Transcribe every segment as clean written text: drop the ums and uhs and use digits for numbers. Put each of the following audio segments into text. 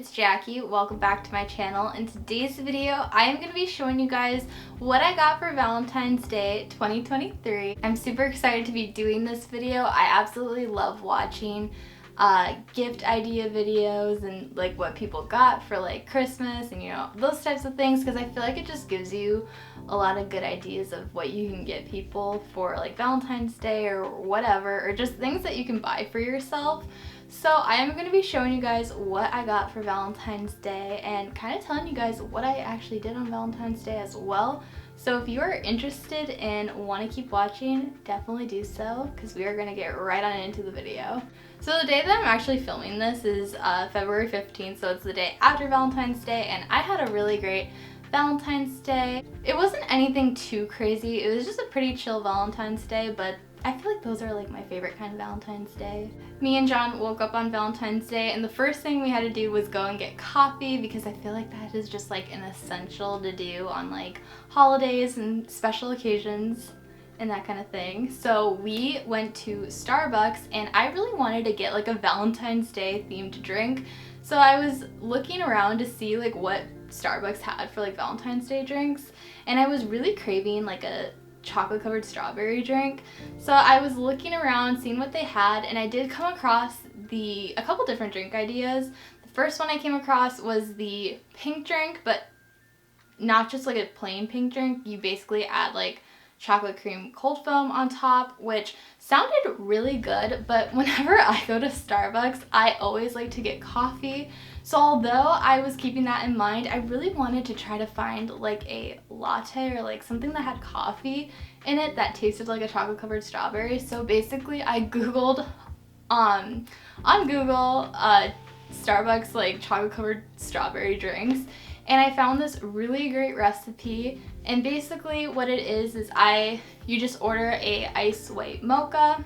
it's Jackie. Welcome back to my channel. In today's video, I am going to be showing you guys what I got for Valentine's Day 2023. I'm super excited to be doing this video. I absolutely love watching gift idea videos and like what people got for like Christmas and those types of things, because I feel like it just gives you a lot of good ideas of what you can get people for like Valentine's Day or whatever, or just things that you can buy for yourself. So I am going to be showing you guys what I got for Valentine's Day and kind of telling you guys what I actually did on Valentine's Day as well. So if you are interested and want to keep watching, definitely do so, because we are going to get right on into the video. So the day that I'm actually filming this is February 15th, so it's the day after Valentine's Day, and I had a really great Valentine's Day. It wasn't anything too crazy, it was just a pretty chill Valentine's Day, but I feel like those are like my favorite kind of Valentine's Day. Me and John woke up on Valentine's Day and the first thing we had to do was go and get coffee, because I feel like that is just like an essential to do on like holidays and special occasions and that kind of thing. So we went to Starbucks and I really wanted to get like a Valentine's Day themed drink. So I was looking around to see like what Starbucks had for like Valentine's Day drinks, and I was really craving like a chocolate covered strawberry drink. So I was looking around seeing what they had, and I did come across a couple different drink ideas. The first one I came across was the pink drink, but not just like a plain pink drink. You basically add like chocolate cream cold foam on top, which sounded really good, but whenever I go to Starbucks, I always like to get coffee. So although I was keeping that in mind, I really wanted to try to find like a latte or like something that had coffee in it that tasted like a chocolate covered strawberry. So basically I googled on Google Starbucks like chocolate covered strawberry drinks, and I found this really great recipe. And basically what it is you just order a ice white mocha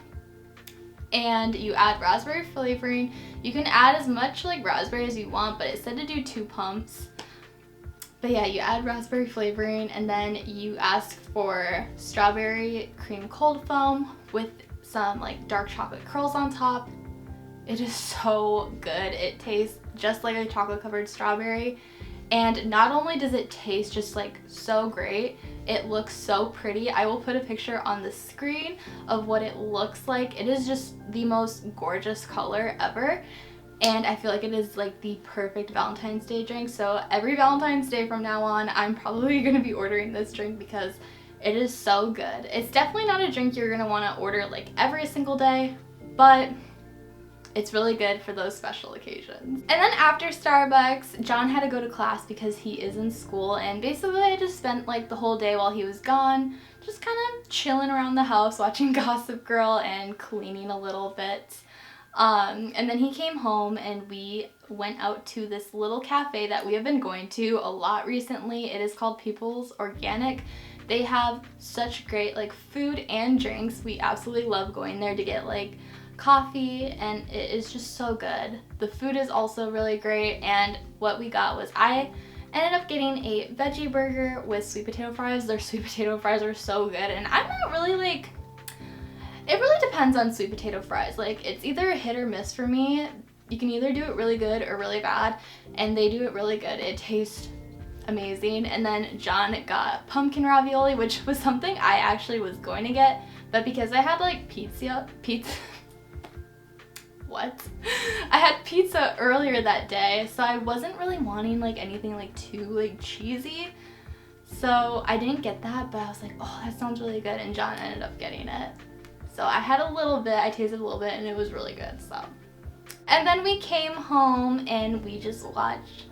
and you add raspberry flavoring. You can add as much like raspberry as you want, but it said to do 2 pumps. But yeah, you add raspberry flavoring and then you ask for strawberry cream cold foam with some like dark chocolate curls on top. It is so good. It tastes just like a chocolate covered strawberry. And not only does it taste just like so great, it looks so pretty. I will put a picture on the screen of what it looks like. It is just the most gorgeous color ever. And I feel like it is like the perfect Valentine's Day drink. So every Valentine's Day from now on, I'm probably going to be ordering this drink because it is so good. It's definitely not a drink you're going to want to order like every single day, but it's really good for those special occasions. And then after Starbucks, John had to go to class because he is in school, and basically I just spent like the whole day while he was gone just kind of chilling around the house watching Gossip Girl and cleaning a little bit. And then he came home and we went out to this little cafe that we have been going to a lot recently. It is called People's Organic. They have such great like food and drinks. We absolutely love going there to get like coffee, and it is just so good. The food is also really great, and what we got was I ended up getting a veggie burger with sweet potato fries. Their sweet potato fries are so good, and I'm not really like, it really depends on sweet potato fries. Like, it's either a hit or miss for me. You can either do it really good or really bad, and they do it really good. It tastes amazing. And then John got pumpkin ravioli, which was something I actually was going to get, but because I had like I had pizza earlier that day, so I wasn't really wanting like anything like too like cheesy, so I didn't get that. But I was like, oh, that sounds really good, and John ended up getting it. So I had a little bit, I tasted a little bit, and it was really good. So, and then we came home and we just watched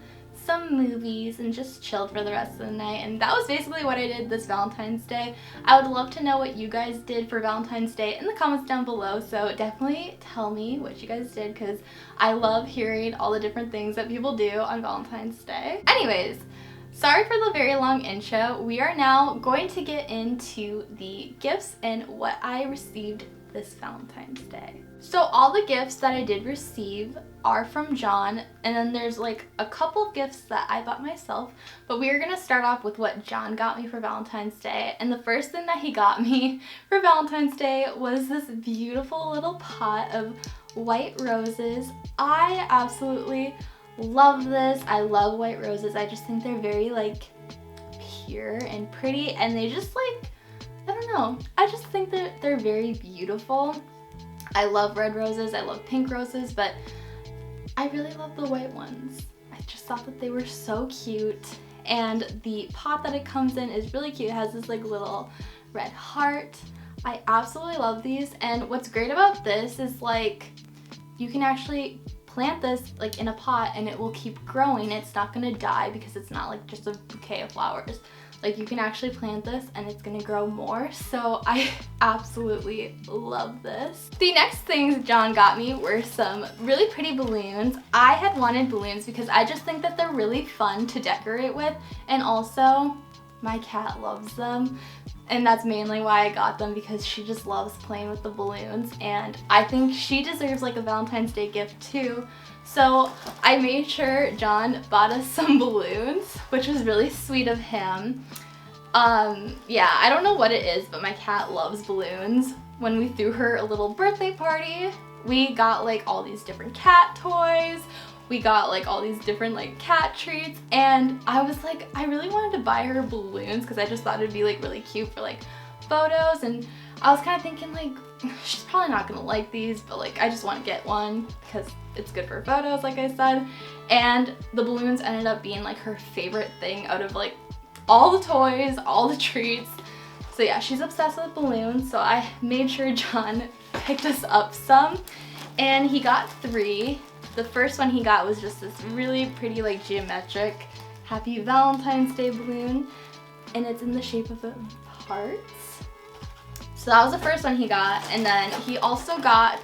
some movies and just chilled for the rest of the night, and that was basically what I did this Valentine's Day. I would love to know what you guys did for Valentine's Day in the comments down below, so definitely tell me what you guys did, because I love hearing all the different things that people do on Valentine's Day. Anyways, sorry for the very long intro. We are now going to get into the gifts and what I received this Valentine's Day. So all the gifts that I did receive are from John, and then there's like a couple gifts that I bought myself, but we are going to start off with what John got me for Valentine's Day. And the first thing that he got me for Valentine's Day was this beautiful little pot of white roses. I absolutely Love this. I love white roses. I just think they're very like pure and pretty, and they just like, I don't know, I just think that they're very beautiful. I love red roses, I love pink roses, but I really love the white ones. I just thought that they were so cute, and the pot that it comes in is really cute. It has this like little red heart. I absolutely love these, and what's great about this is like you can actually plant this like in a pot and it will keep growing. It's not gonna die because it's not like just a bouquet of flowers. Like you can actually plant this and it's gonna grow more. So I absolutely love this. The next things John got me were some really pretty balloons. I had wanted balloons because I just think that they're really fun to decorate with, and also my cat loves them. And that's mainly why I got them, because she just loves playing with the balloons, and I think she deserves like a Valentine's Day gift too. So I made sure John bought us some balloons, which was really sweet of him. Yeah, I don't know what it is, but my cat loves balloons. When we threw her a little birthday party, we got like all these different cat toys. We got like all these different like cat treats, and I was like, I really wanted to buy her balloons because I just thought it'd be like really cute for like photos, and I was kind of thinking like, she's probably not gonna like these, but like I just want to get one because it's good for photos, like I said. And the balloons ended up being like her favorite thing out of like all the toys, all the treats. So yeah, she's obsessed with balloons, so I made sure John picked us up some, and he got 3. The first one he got was just this really pretty like geometric Happy Valentine's Day balloon, and it's in the shape of hearts. So that was the first one he got, and then he also got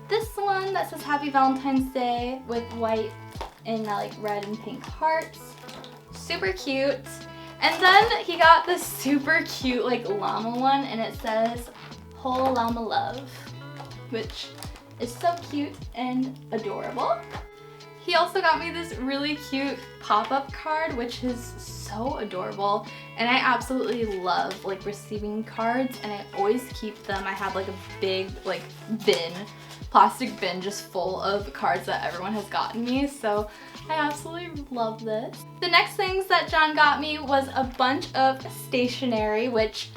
this one that says Happy Valentine's Day with white and like red and pink hearts. Super cute. And then he got this super cute like llama one, and it says Whole Llama Love, which is so cute and adorable. He also got me this really cute pop-up card, which is so adorable, and I absolutely love like receiving cards, and I always keep them. I have like a big like plastic bin just full of cards that everyone has gotten me, so I absolutely love this. The next things that John got me was a bunch of stationery, which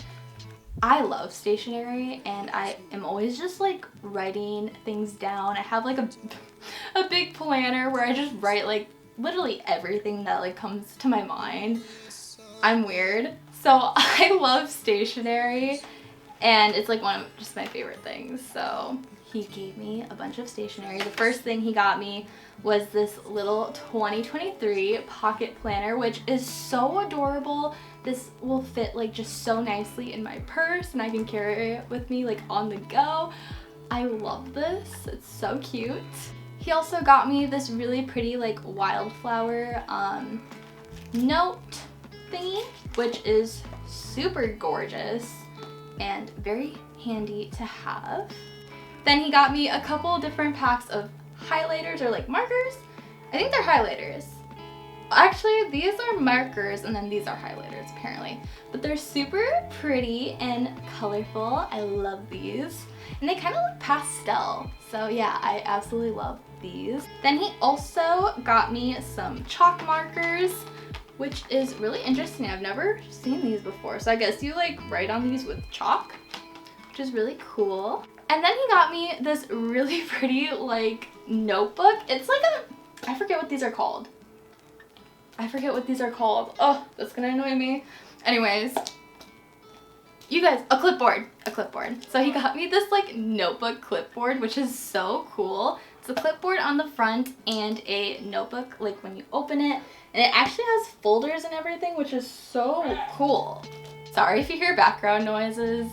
I love stationery, and I am always just like writing things down. I have like a big planner where I just write like literally everything that like comes to my mind. I'm weird. So I love stationery, and it's like one of just my favorite things. So he gave me a bunch of stationery. The first thing he got me was this little 2023 pocket planner, which is so adorable. This will fit like just so nicely in my purse, and I can carry it with me like on the go. I love this. It's so cute. He also got me this really pretty like wildflower note thingy, which is super gorgeous and very handy to have. Then he got me a couple different packs of highlighters or like markers. I think they're highlighters. Actually, these are markers, and then these are highlighters apparently. But they're super pretty and colorful. I love these. And they kind of look pastel. So yeah, I absolutely love these. Then he also got me some chalk markers, which is really interesting. I've never seen these before. So I guess you like write on these with chalk, which is really cool. And then he got me this really pretty like notebook. It's like I forget what these are called. Oh, that's gonna annoy me. Anyways, you guys, a clipboard. So he got me this like notebook clipboard, which is so cool. It's a clipboard on the front and a notebook like when you open it. And it actually has folders and everything, which is so cool. Sorry if you hear background noises.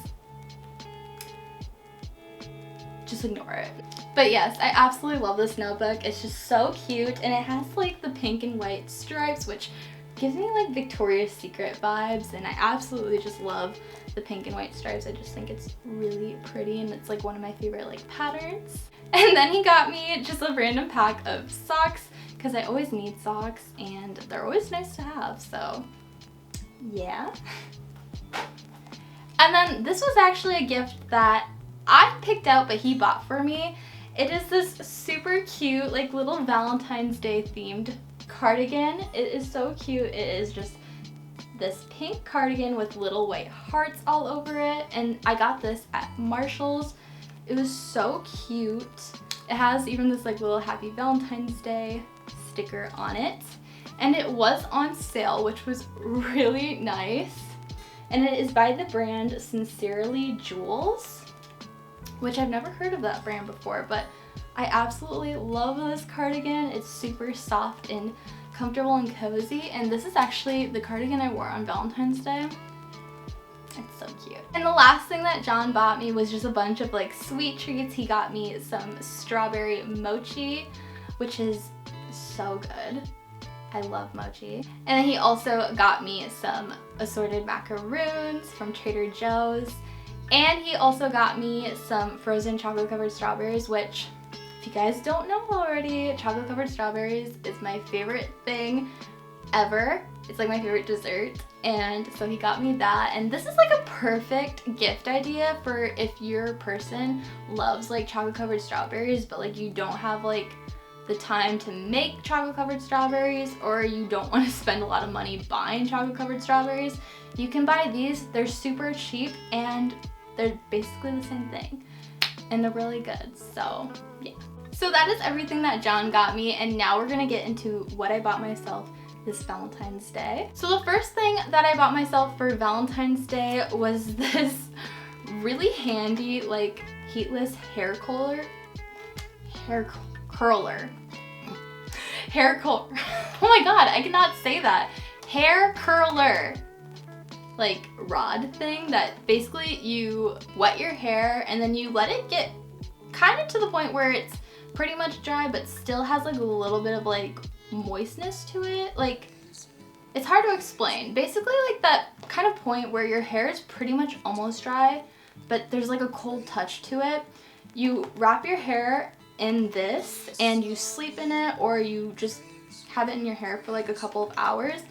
Just ignore it. But yes, I absolutely love this notebook. It's just so cute, and it has like the pink and white stripes, which gives me like Victoria's Secret vibes, and I absolutely just love the pink and white stripes. I just think it's really pretty, and it's like one of my favorite like patterns. And then he got me just a random pack of socks, because I always need socks, and they're always nice to have, so yeah. And then this was actually a gift that I picked out but he bought for me, It is this super cute, like little Valentine's Day themed cardigan. It is so cute. It is just this pink cardigan with little white hearts all over it, and I got this at Marshall's. It was so cute. It has even this like little Happy Valentine's Day sticker on it, and it was on sale, which was really nice. And it is by the brand Sincerely Jules, which I've never heard of that brand before, but I absolutely love this cardigan. It's super soft and comfortable and cozy, and this is actually the cardigan I wore on Valentine's Day. It's so cute. And the last thing that John bought me was just a bunch of like sweet treats. He got me some strawberry mochi, which is so good. I love mochi. And then he also got me some assorted macaroons from Trader Joe's. And he also got me some frozen chocolate covered strawberries, which, if you guys don't know already, chocolate covered strawberries is my favorite thing ever. It's like my favorite dessert. And so he got me that. And this is like a perfect gift idea for if your person loves like chocolate covered strawberries, but like you don't have like the time to make chocolate covered strawberries, or you don't want to spend a lot of money buying chocolate covered strawberries. You can buy these. They're super cheap and they're basically the same thing, and they're really good. So yeah. So that is everything that John got me, and now we're gonna get into what I bought myself this Valentine's Day. So the first thing that I bought myself for Valentine's Day was this really handy like heatless hair curler. Oh my god, I cannot say that. Hair curler. Like rod thing that basically you wet your hair and then you let it get kind of to the point where it's pretty much dry but still has like a little bit of like moistness to it. Like, it's hard to explain. Basically like that kind of point where your hair is pretty much almost dry but there's like a cold touch to it. You wrap your hair in this and you sleep in it, or you just have it in your hair for like a couple of hours,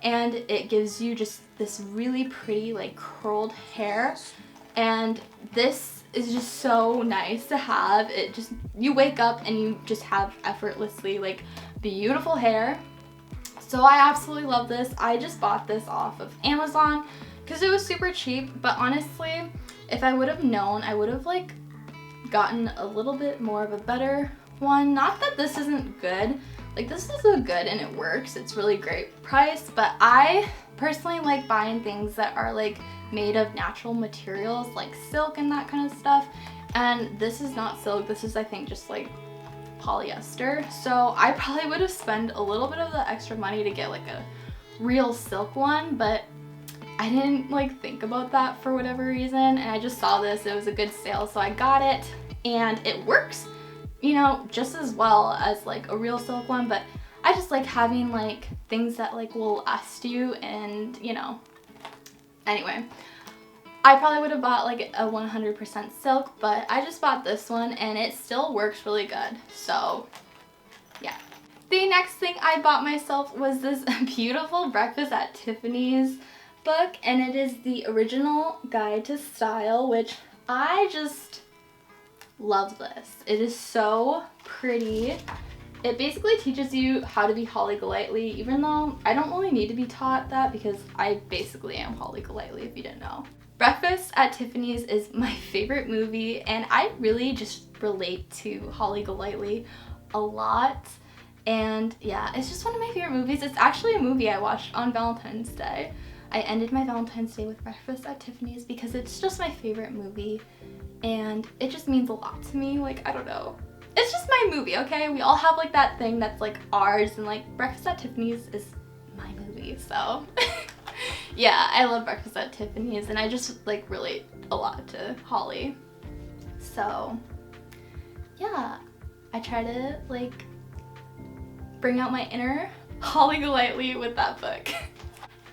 and it gives you just this really pretty like curled hair. And this is just so nice to have. It just, you wake up and you just have effortlessly like beautiful hair. So I absolutely love this. I just bought this off of Amazon because it was super cheap, but honestly, if I would have known, I would have like gotten a little bit more of a better one. Not that this isn't good, like this is a good and it works, it's really great price, but I personally like buying things that are like made of natural materials like silk and that kind of stuff, and this is not silk. This is, I think, just like polyester. So I probably would have spent a little bit of the extra money to get like a real silk one, but I didn't like think about that for whatever reason, and I just saw this, it was a good sale, so I got it, and it works, you know, just as well as like a real silk one, but I just like having like things that like will last you, and you know, anyway, I probably would have bought like a 100% silk, but I just bought this one and it still works really good, so yeah. The next thing I bought myself was this beautiful Breakfast at Tiffany's book, and it is the original guide to style, which I just love this. It is so pretty. It basically teaches you how to be Holly Golightly, even though I don't really need to be taught that because I basically am Holly Golightly, if you didn't know. Breakfast at Tiffany's is my favorite movie, and I really just relate to Holly Golightly a lot. And yeah, it's just one of my favorite movies. It's actually a movie I watched on Valentine's Day. I ended my Valentine's Day with Breakfast at Tiffany's because it's just my favorite movie and it just means a lot to me. Like, I don't know. It's just my movie, okay? We all have like that thing that's like ours, and like Breakfast at Tiffany's is my movie, so. Yeah, I love Breakfast at Tiffany's and I just like relate a lot to Holly. So yeah, I try to like bring out my inner Holly Golightly with that book.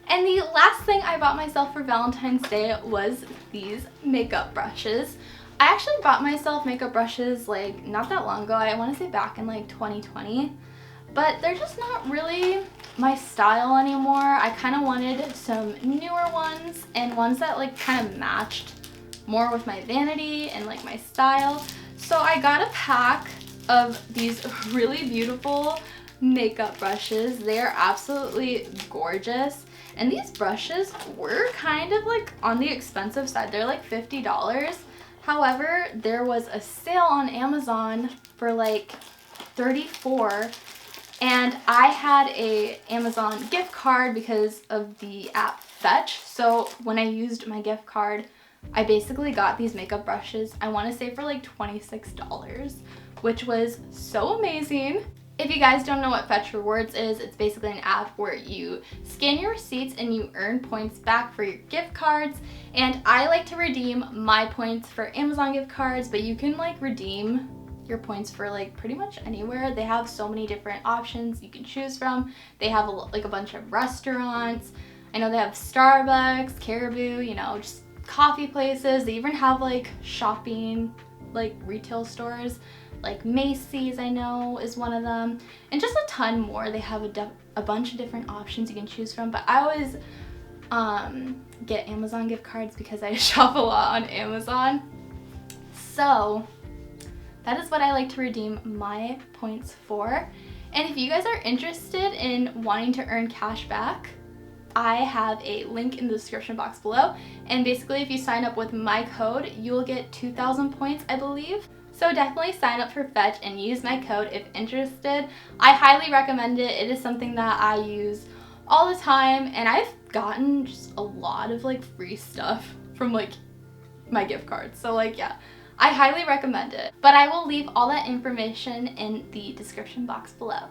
And the last thing I bought myself for Valentine's Day was these makeup brushes. I actually bought myself makeup brushes like not that long ago. I want to say back in like 2020, but they're just not really my style anymore. I kind of wanted some newer ones and ones that like kind of matched more with my vanity and like my style. So I got a pack of these really beautiful makeup brushes. They are absolutely gorgeous. And these brushes were kind of like on the expensive side. They're like $50. However, there was a sale on Amazon for like $34. And I had a Amazon gift card because of the app Fetch. So when I used my gift card, I basically got these makeup brushes, I want to say for like $26, which was so amazing. If you guys don't know what Fetch Rewards is, it's basically an app where you scan your receipts and you earn points back for your gift cards. And I like to redeem my points for Amazon gift cards, but you can like redeem your points for like pretty much anywhere. They have so many different options you can choose from. They have like a bunch of restaurants. I know they have Starbucks, Caribou, you know, just coffee places. They even have like shopping, like retail stores, like Macy's I know is one of them, and just a ton more. They have a bunch of different options you can choose from, but I always get Amazon gift cards because I shop a lot on Amazon. So that is what I like to redeem my points for. And if you guys are interested in wanting to earn cash back, I have a link in the description box below. And basically if you sign up with my code, you'll get 2,000 points, I believe. So definitely sign up for Fetch and use my code if interested. I highly recommend it. It is something that I use all the time, and I've gotten just a lot of like free stuff from like my gift cards. So like, yeah, I highly recommend it. But I will leave all that information in the description box below.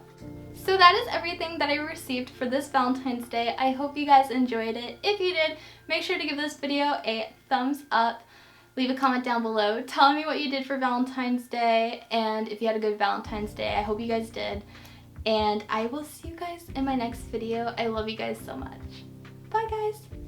So that is everything that I received for this Valentine's Day. I hope you guys enjoyed it. If you did, make sure to give this video a thumbs up. Leave a comment down below telling me what you did for Valentine's Day, and if you had a good Valentine's Day. I hope you guys did. And I will see you guys in my next video. I love you guys so much. Bye guys.